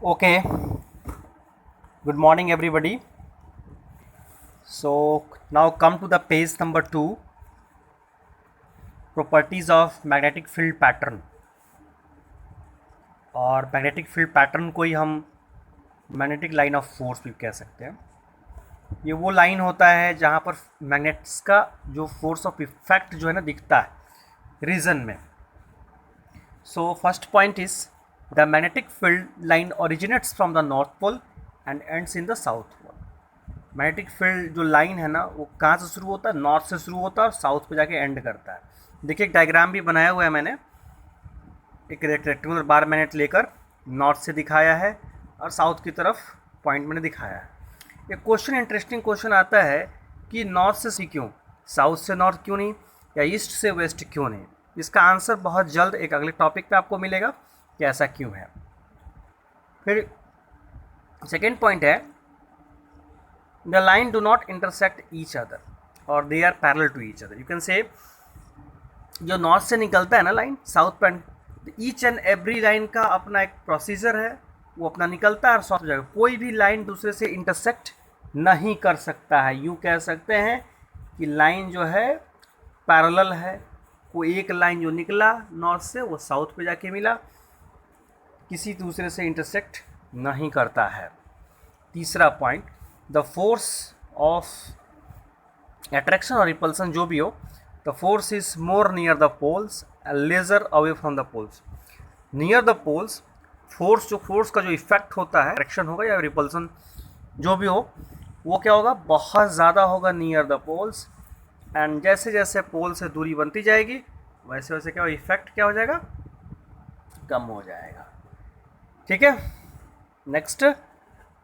Okay, good morning everybody. So now come to the page number 2, properties of magnetic field pattern. और magnetic field pattern को ही हम magnetic line of force भी कह सकते हैं। ये वो लाइन होता है जहाँ पर मैग्नेट्स का जो फोर्स ऑफ इफेक्ट जो है ना दिखता है रीजन में। So first point is the magnetic field line originates from the north pole and ends in the south pole. Magnetic field जो लाइन है ना वो कहाँ से शुरू होता है? नॉर्थ से शुरू होता है और साउथ पे जाके एंड करता है। देखिए एक डायग्राम भी बनाया हुआ है मैंने, एक रेक्टेंगुलर बार मैंने लेकर नॉर्थ से दिखाया है और साउथ की तरफ पॉइंट मैंने दिखाया है। एक क्वेश्चन, इंटरेस्टिंग क्वेश्चन आता है कि नॉर्थ से क्यों, साउथ से नॉर्थ क्यों नहीं, या ईस्ट से वेस्ट क्यों नहीं। इसका आंसर बहुत जल्द एक अगले टॉपिक पे आपको मिलेगा कि ऐसा क्यों है। फिर सेकेंड पॉइंट है the line do not intersect each other और they are parallel to each other. You can say जो नॉर्थ से निकलता है ना लाइन साउथ पे, ईच एंड एवरी लाइन का अपना एक प्रोसीजर है, वो अपना निकलता है और साउथ जाएगा। कोई भी लाइन दूसरे से इंटरसेक्ट नहीं कर सकता है। यूँ कह सकते हैं कि लाइन जो है पैरेलल है। कोई एक लाइन जो निकला नॉर्थ से वो साउथ पे जाके मिला, किसी दूसरे से इंटरसेक्ट नहीं करता है। तीसरा point, the force of attraction और रिपल्सन जो भी हो, the force is more near the poles lesser away from the poles. Near the poles force का जो इफेक्ट होता है, अट्रैक्शन होगा या रिपल्सन जो भी हो, वो क्या होगा? बहुत ज़्यादा होगा नियर द पोल्स। एंड जैसे जैसे पोल से दूरी बनती जाएगी वैसे वैसे क्या इफेक्ट क्या हो जाएगा? कम हो जाएगा। ठीक है। Next,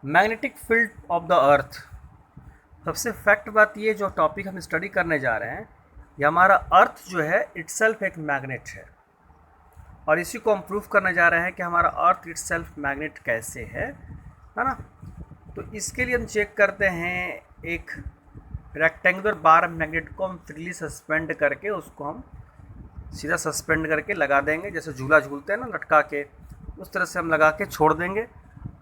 magnetic field of the earth. सबसे फैक्ट बात ये, जो टॉपिक हम स्टडी करने जा रहे हैं, ये हमारा अर्थ जो है इटसेल्फ एक मैग्नेट है और इसी को हम प्रूफ करने जा रहे हैं कि हमारा अर्थ इटसेल्फ मैग्नेट कैसे है ना। तो इसके लिए हम चेक करते हैं एक रेक्टेंगुलर बार मैग्नेट को हम फ्रीली सस्पेंड करके उसको हम सीधा सस्पेंड करके लगा देंगे, जैसे झूला झूलते हैं ना लटका के, उस तरह से हम लगा के छोड़ देंगे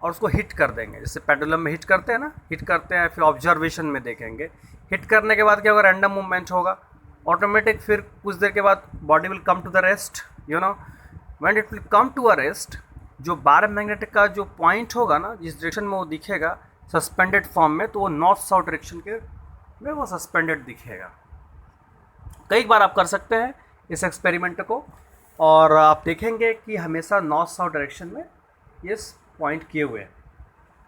और उसको हिट कर देंगे, जैसे पेंडुलम में हिट करते हैं ना, हिट करते हैं। फिर ऑब्जर्वेशन में देखेंगे हिट करने के बाद क्या होगा? रैंडम मूवमेंट होगा ऑटोमेटिक। फिर कुछ देर के बाद body will come to the rest, you know when it will come to a rest. जो बार मैग्नेट का जो पॉइंट होगा ना, जिस डायरेक्शन में वो दिखेगा सस्पेंडेड फॉर्म में, तो वो नॉर्थ साउथ डायरेक्शन के में वो सस्पेंडेड दिखेगा। कई बार आप कर सकते हैं इस एक्सपेरिमेंट को और आप देखेंगे कि हमेशा नॉर्थ साउथ डायरेक्शन में ये पॉइंट किए हुए हैं।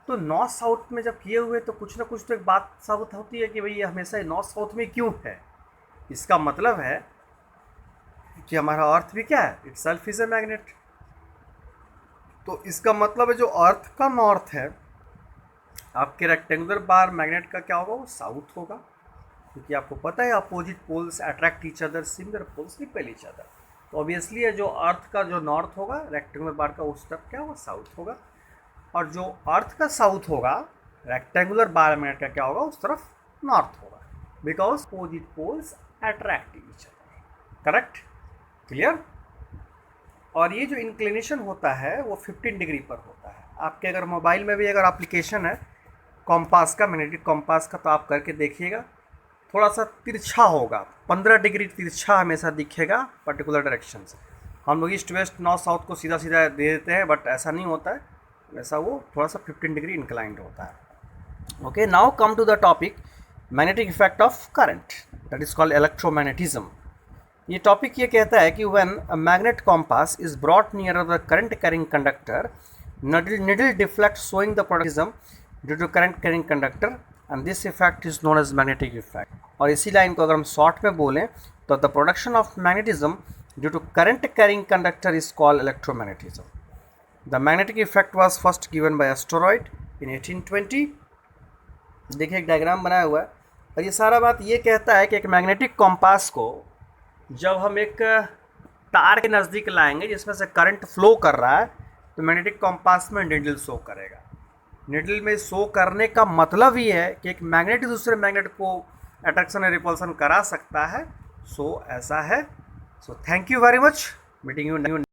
तो नॉर्थ साउथ में जब किए हुए तो कुछ ना कुछ तो एक बात साबित होती है कि भाई ये हमेशा नॉर्थ साउथ में क्यों है। इसका मतलब है कि हमारा अर्थ भी क्या है? Itself is a magnet. तो इसका मतलब है जो अर्थ का नॉर्थ है, आपके रेक्टेंगुलर बार मैग्नेट का क्या होगा? वो साउथ होगा, क्योंकि आपको पता है opposite poles attract each other, similar poles repel each other. तो ऑब्वियसली है जो अर्थ का जो नॉर्थ होगा रेक्टेंगुलर बार का, उस तरफ क्या होगा? साउथ होगा। और जो अर्थ का साउथ होगा रेक्टेंगुलर बार मैग्नेट का क्या होगा? उस तरफ नॉर्थ होगा, because opposite poles attract each other. Correct? Clear? और ये जो इंक्लिनेशन होता है वो 15 डिग्री पर होता है। आपके अगर मोबाइल में भी अगर एप्लीकेशन है कॉम्पास का, मैग्नेटिक कॉम्पास का, तो आप करके देखिएगा, थोड़ा सा तिरछा होगा, 15 डिग्री तिरछा हमेशा दिखेगा पर्टिकुलर डायरेक्शन से। हम लोग ईस्ट वेस्ट नॉर्थ साउथ को सीधा सीधा दे देते हैं, बट ऐसा नहीं होता है, वैसा वो थोड़ा सा 15 डिग्री इंक्लाइंड होता है। Okay, now come to the topic magnetic effect of current, that is called electromagnetism. ये टॉपिक ये कहता है कि when a magnet compass is brought near the current carrying conductor, needle deflect showing the magnetism due to current carrying conductor and this effect is known as magnetic effect। और इसी line को अगर हम short में बोलें तो the production of magnetism due to current carrying conductor is called electromagnetism. The magnetic effect was first given by asteroid in 1820। देखिए एक डायग्राम बनाया हुआ है और ये सारा बात ये कहता है कि एक मैग्नेटिक कॉम्पास को जब हम एक तार के नज़दीक लाएंगे जिसमें से करंट फ्लो कर रहा है, तो मैग्नेटिक कॉम्पास में निडल शो करेगा। निडल में शो करने का मतलब ही है कि एक मैग्नेट दूसरे मैग्नेट को अट्रैक्शन और रिपल्सन करा सकता है। सो ऐसा है। So thank you very much, meeting you